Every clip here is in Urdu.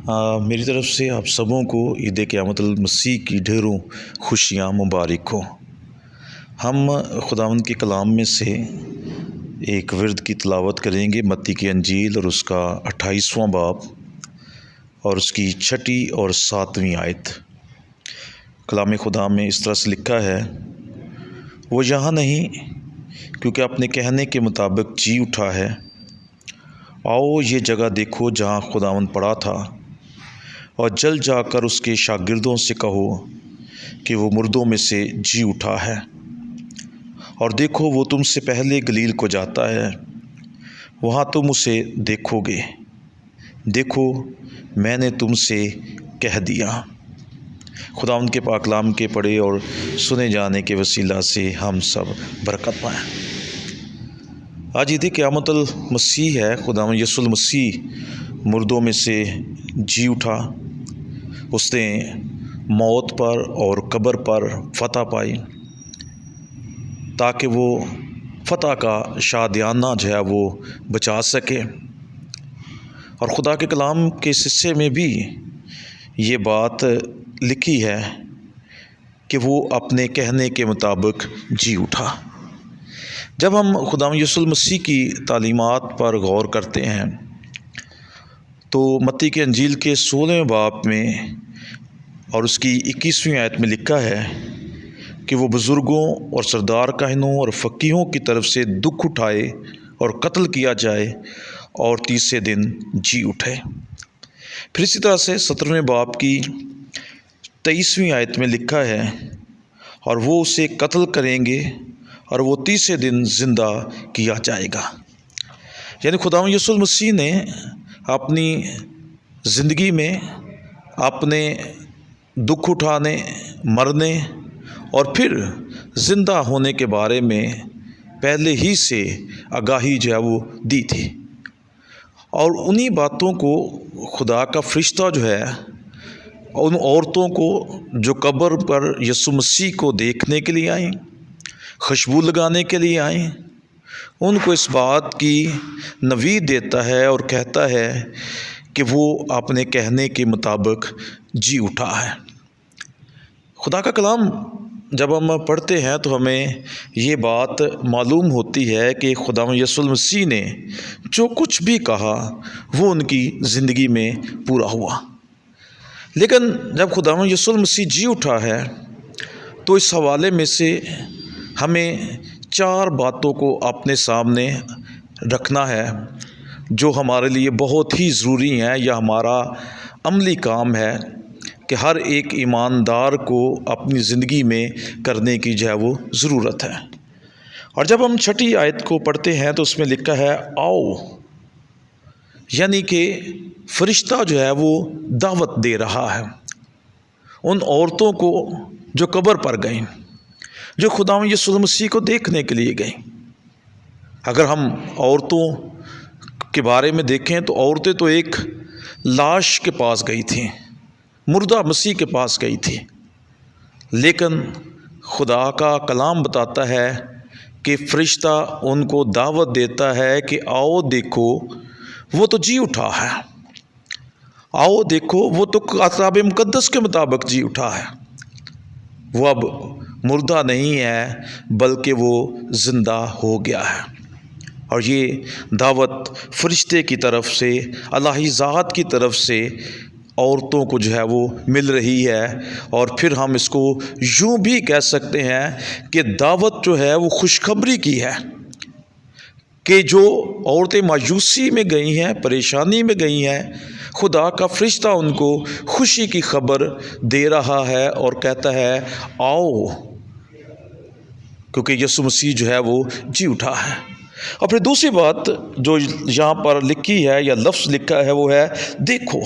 میری طرف سے آپ سبوں کو عید قیامت المسیح کی ڈھیروں خوشیاں مبارک ہوں۔ ہم خداوند کے کلام میں سے ایک ورد کی تلاوت کریں گے، متی کی انجیل اور اس کا 28واں باب اور اس کی 6 اور 7ویں آیت۔ کلام خدا میں اس طرح سے لکھا ہے، وہ یہاں نہیں کیونکہ اپنے کہنے کے مطابق جی اٹھا ہے۔ آؤ یہ جگہ دیکھو جہاں خداوند پڑا تھا، اور جل جا کر اس کے شاگردوں سے کہو کہ وہ مردوں میں سے جی اٹھا ہے، اور دیکھو وہ تم سے پہلے گلیل کو جاتا ہے، وہاں تم اسے دیکھو گے۔ دیکھو میں نے تم سے کہہ دیا۔ خداوند کے پاک کلام کے پڑھے اور سنے جانے کے وسیلہ سے ہم سب برکت پائیں۔ آج عید قیامت المسیح ہے۔ خداوند یسوع المسیح مردوں میں سے جی اٹھا۔ اس نے موت پر اور قبر پر فتح پائی تاکہ وہ فتح کا شادیانہ جو ہے وہ بچا سکے۔ اور خدا کے کلام کے حصے میں بھی یہ بات لکھی ہے کہ وہ اپنے کہنے کے مطابق جی اٹھا۔ جب ہم خداوند یسوع المسیح کی تعلیمات پر غور کرتے ہیں تو متی کی انجیل کے 16ویں باب میں اور اس کی 21ویں آیت میں لکھا ہے کہ وہ بزرگوں اور سردار کاہنوں اور فقیہوں کی طرف سے دکھ اٹھائے اور قتل کیا جائے اور تیسرے دن جی اٹھے۔ پھر اسی طرح سے 17ویں باب کی 23ویں آیت میں لکھا ہے، اور وہ اسے قتل کریں گے اور وہ تیسرے دن زندہ کیا جائے گا۔ یعنی خداوند یسوع المسیح نے اپنی زندگی میں اپنے دکھ اٹھانے، مرنے اور پھر زندہ ہونے کے بارے میں پہلے ہی سے آگاہی جو ہے وہ دی تھی، اور انہی باتوں کو خدا کا فرشتہ جو ہے ان عورتوں کو جو قبر پر یسوع مسیح کو دیکھنے کے لیے آئیں، خوشبو لگانے کے لیے آئیں، ان کو اس بات کی نوید دیتا ہے اور کہتا ہے کہ وہ اپنے کہنے کے مطابق جی اٹھا ہے۔ خدا کا کلام جب ہم پڑھتے ہیں تو ہمیں یہ بات معلوم ہوتی ہے کہ خداوند یسوع المسیح نے جو کچھ بھی کہا وہ ان کی زندگی میں پورا ہوا۔ لیکن جب خداوند یسوع المسیح جی اٹھا ہے تو اس حوالے میں سے ہمیں 4 باتوں کو اپنے سامنے رکھنا ہے جو ہمارے لیے بہت ہی ضروری ہیں، یا ہمارا عملی کام ہے کہ ہر ایک ایماندار کو اپنی زندگی میں کرنے کی جو ہے وہ ضرورت ہے۔ اور جب ہم 6 آیت کو پڑھتے ہیں تو اس میں لکھا ہے آؤ، یعنی کہ فرشتہ جو ہے وہ دعوت دے رہا ہے ان عورتوں کو جو قبر پر گئیں، جو خداوند یسوع المسیح کو دیکھنے کے لیے گئیں۔ اگر ہم عورتوں کے بارے میں دیکھیں تو عورتیں تو ایک لاش کے پاس گئی تھیں، مردہ مسیح کے پاس گئی تھی، لیکن خدا کا کلام بتاتا ہے کہ فرشتہ ان کو دعوت دیتا ہے کہ آؤ دیکھو وہ تو جی اٹھا ہے، آؤ دیکھو وہ تو کتاب مقدس کے مطابق جی اٹھا ہے، وہ اب مردہ نہیں ہے بلکہ وہ زندہ ہو گیا ہے۔ اور یہ دعوت فرشتے کی طرف سے، الہی ذات کی طرف سے عورتوں کو جو ہے وہ مل رہی ہے۔ اور پھر ہم اس کو یوں بھی کہہ سکتے ہیں کہ دعوت جو ہے وہ خوشخبری کی ہے کہ جو عورتیں مایوسی میں گئی ہیں، پریشانی میں گئی ہیں، خدا کا فرشتہ ان کو خوشی کی خبر دے رہا ہے اور کہتا ہے آؤ، کیونکہ یسوع مسیح جو ہے وہ جی اٹھا ہے۔ اور پھر دوسری بات جو یہاں پر لکھی ہے یا لفظ لکھا ہے وہ ہے دیکھو۔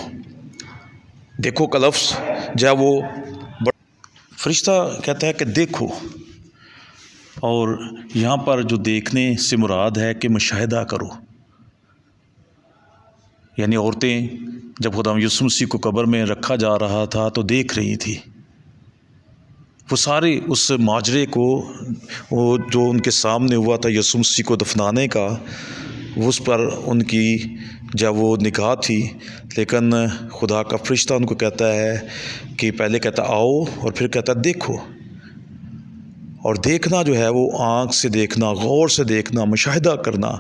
دیکھو کا لفظ جو ہے وہ فرشتہ کہتا ہے کہ دیکھو، اور یہاں پر جو دیکھنے سے مراد ہے کہ مشاہدہ کرو۔ یعنی عورتیں جب خداوند یسوع مسیح کو قبر میں رکھا جا رہا تھا تو دیکھ رہی تھی، وہ سارے اس ماجرے کو وہ جو ان کے سامنے ہوا تھا یسوع مسیح کو دفنانے کا، اس پر ان کی جب وہ نگاہ تھی، لیکن خدا کا فرشتہ ان کو کہتا ہے کہ پہلے کہتا آؤ اور پھر کہتا دیکھو۔ اور دیکھنا جو ہے وہ آنکھ سے دیکھنا، غور سے دیکھنا، مشاہدہ کرنا،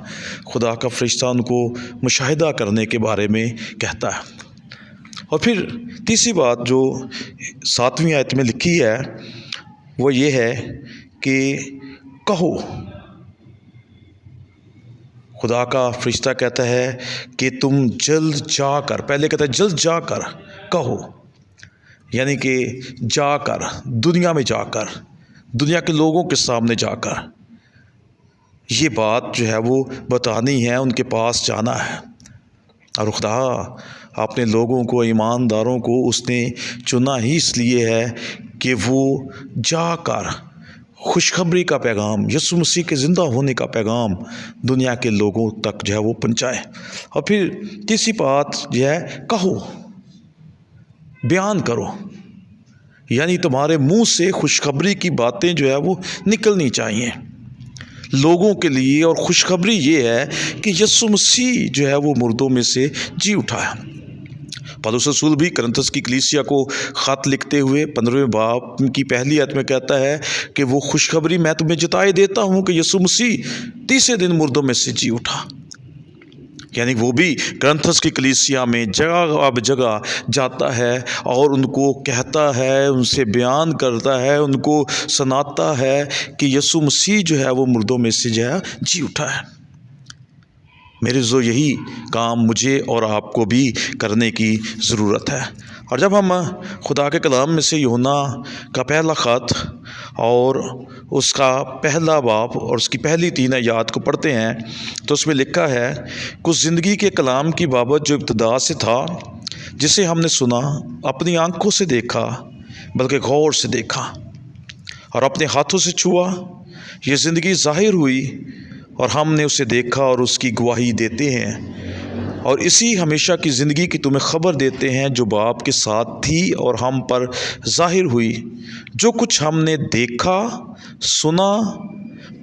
خدا کا فرشتہ ان کو مشاہدہ کرنے کے بارے میں کہتا ہے۔ اور پھر تیسری بات جو 7ویں آیت میں لکھی ہے وہ یہ ہے کہ کہو۔ خدا کا فرشتہ کہتا ہے کہ تم جلد جا کر، پہلے کہتا ہے جلد جا کر کہو، یعنی کہ جا کر، دنیا میں جا کر، دنیا کے لوگوں کے سامنے جا کر یہ بات جو ہے وہ بتانی ہے، ان کے پاس جانا ہے۔ اور خدا اپنے لوگوں کو، ایمانداروں کو اس نے چنا ہی اس لیے ہے کہ وہ جا کر خوشخبری کا پیغام، یسوع مسیح کے زندہ ہونے کا پیغام دنیا کے لوگوں تک جو ہے وہ پہنچائے۔ اور پھر تیسری بات جو ہے کہو، بیان کرو، یعنی تمہارے منہ سے خوشخبری کی باتیں جو ہے وہ نکلنی چاہیے لوگوں کے لیے۔ اور خوشخبری یہ ہے کہ یسوع مسیح جو ہے وہ مردوں میں سے جی اٹھا ہے۔ پولس رسول بھی کرنتھس کی کلیسیا کو خط لکھتے ہوئے 15ویں باب کی پہلی آیت میں کہتا ہے کہ وہ خوشخبری میں تمہیں جتائے دیتا ہوں کہ یسوع مسیح تیسرے دن مردوں میں سے جی اٹھا۔ یعنی وہ بھی کرنتھس کی کلیسیا میں جگہ بہ جگہ جاتا ہے اور ان کو کہتا ہے، ان سے بیان کرتا ہے، ان کو سناتا ہے کہ یسوع مسیح جو ہے وہ مردوں میں سے جو ہے جی اٹھا ہے۔ میرے جو یہی کام مجھے اور آپ کو بھی کرنے کی ضرورت ہے۔ اور جب ہم خدا کے کلام میں سے یوحنا کا پہلا خط اور اس کا پہلا باب اور اس کی پہلی 3 آیات کو پڑھتے ہیں تو اس میں لکھا ہے، کچھ زندگی کے کلام کی بابت جو ابتدا سے تھا، جسے ہم نے سنا، اپنی آنکھوں سے دیکھا، بلکہ غور سے دیکھا اور اپنے ہاتھوں سے چھوا، یہ زندگی ظاہر ہوئی اور ہم نے اسے دیکھا اور اس کی گواہی دیتے ہیں، اور اسی ہمیشہ کی زندگی کی تمہیں خبر دیتے ہیں جو باپ کے ساتھ تھی اور ہم پر ظاہر ہوئی۔ جو کچھ ہم نے دیکھا، سنا،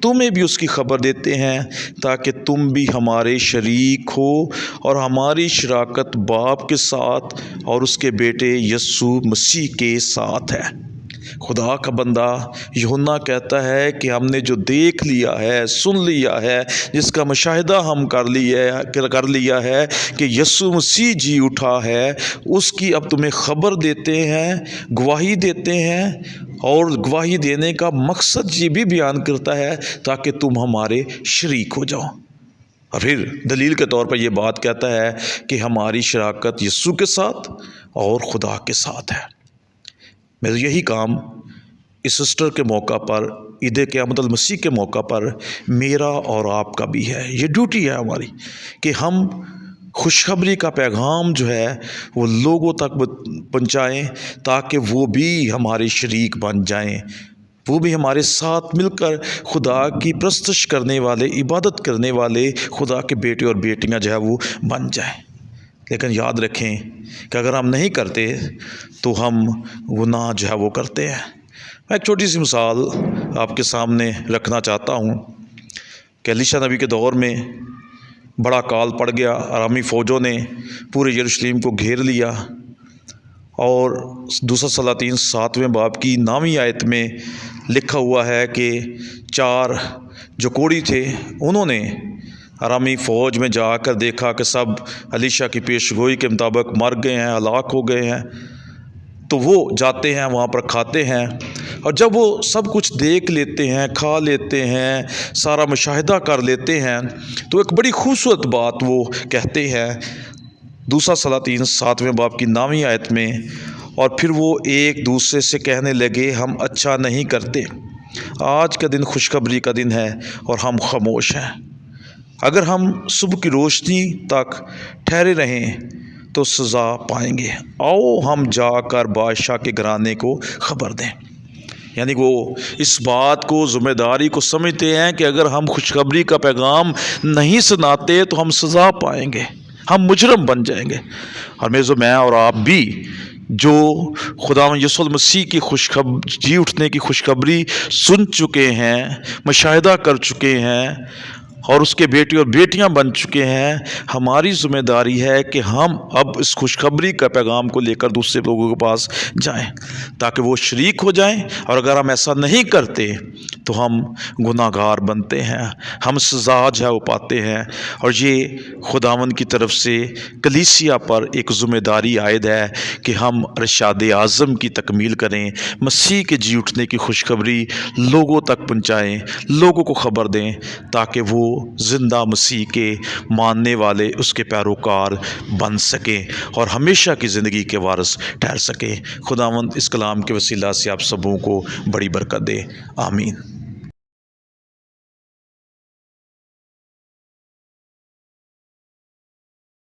تمہیں بھی اس کی خبر دیتے ہیں تاکہ تم بھی ہمارے شریک ہو، اور ہماری شراکت باپ کے ساتھ اور اس کے بیٹے یسوع مسیح کے ساتھ ہے۔ خدا کا بندہ یوحنا کہتا ہے کہ ہم نے جو دیکھ لیا ہے، سن لیا ہے، جس کا مشاہدہ ہم کر لیا ہے کہ یسوع مسیح جی اٹھا ہے، اس کی اب تمہیں خبر دیتے ہیں، گواہی دیتے ہیں، اور گواہی دینے کا مقصد یہ بھی بیان کرتا ہے تاکہ تم ہمارے شریک ہو جاؤ۔ اور پھر دلیل کے طور پر یہ بات کہتا ہے کہ ہماری شراکت یسوع کے ساتھ اور خدا کے ساتھ ہے۔ میرا یہی کام اس ایسٹر کے موقع پر، عید قیامت المسیح کے موقع پر میرا اور آپ کا بھی ہے۔ یہ ڈیوٹی ہے ہماری کہ ہم خوشخبری کا پیغام جو ہے وہ لوگوں تک پہنچائیں تاکہ وہ بھی ہمارے شریک بن جائیں، وہ بھی ہمارے ساتھ مل کر خدا کی پرستش کرنے والے، عبادت کرنے والے خدا کے بیٹے اور بیٹیاں جو ہے وہ بن جائیں۔ لیکن یاد رکھیں کہ اگر ہم نہیں کرتے تو ہم گناہ جو ہے وہ کرتے ہیں۔ میں ایک چھوٹی سی مثال آپ کے سامنے رکھنا چاہتا ہوں کہ الیشا نبی کے دور میں بڑا کال پڑ گیا، ارامی فوجوں نے پورے یروشلم کو گھیر لیا، اور دوسرا سلاطین 7ویں باب کی 9ویں آیت میں لکھا ہوا ہے کہ 4 جو کوڑی تھے انہوں نے ارامی فوج میں جا کر دیکھا کہ سب الیشا کی پیشگوئی کے مطابق مر گئے ہیں، ہلاک ہو گئے ہیں، تو وہ جاتے ہیں وہاں پر کھاتے ہیں، اور جب وہ سب کچھ دیکھ لیتے ہیں، کھا لیتے ہیں، سارا مشاہدہ کر لیتے ہیں، تو ایک بڑی خوبصورت بات وہ کہتے ہیں دوسرا سلاطین 7ویں باب کی 9ویں آیت میں، اور پھر وہ ایک دوسرے سے کہنے لگے، ہم اچھا نہیں کرتے، آج کا دن خوشخبری کا دن ہے اور ہم خاموش ہیں، اگر ہم صبح کی روشنی تک ٹھہرے رہیں تو سزا پائیں گے، آؤ ہم جا کر بادشاہ کے گھرانے کو خبر دیں۔ یعنی وہ اس بات کو، ذمہ داری کو سمجھتے ہیں کہ اگر ہم خوشخبری کا پیغام نہیں سناتے تو ہم سزا پائیں گے، ہم مجرم بن جائیں گے۔ اور میں اور آپ بھی جو خدا یسوع المسیح کی جی اٹھنے کی خوشخبری سن چکے ہیں، مشاہدہ کر چکے ہیں، اور اس کے بیٹے اور بیٹیاں بن چکے ہیں، ہماری ذمہ داری ہے کہ ہم اب اس خوشخبری کا پیغام کو لے کر دوسرے لوگوں کے پاس جائیں تاکہ وہ شریک ہو جائیں، اور اگر ہم ایسا نہیں کرتے تو ہم گناہ گار بنتے ہیں، ہم سزا جو ہے وہ پاتے ہیں۔ اور یہ خداوند کی طرف سے کلیسیا پر ایک ذمہ داری عائد ہے کہ ہم ارشاد اعظم کی تکمیل کریں، مسیح کے جی اٹھنے کی خوشخبری لوگوں تک پہنچائیں، لوگوں کو خبر دیں تاکہ وہ زندہ مسیح کے ماننے والے، اس کے پیروکار بن سکیں اور ہمیشہ کی زندگی کے وارث ٹھہر سکیں۔ خداوند اس کلام کے وسیلہ سے آپ سبوں کو بڑی برکت دے، آمین۔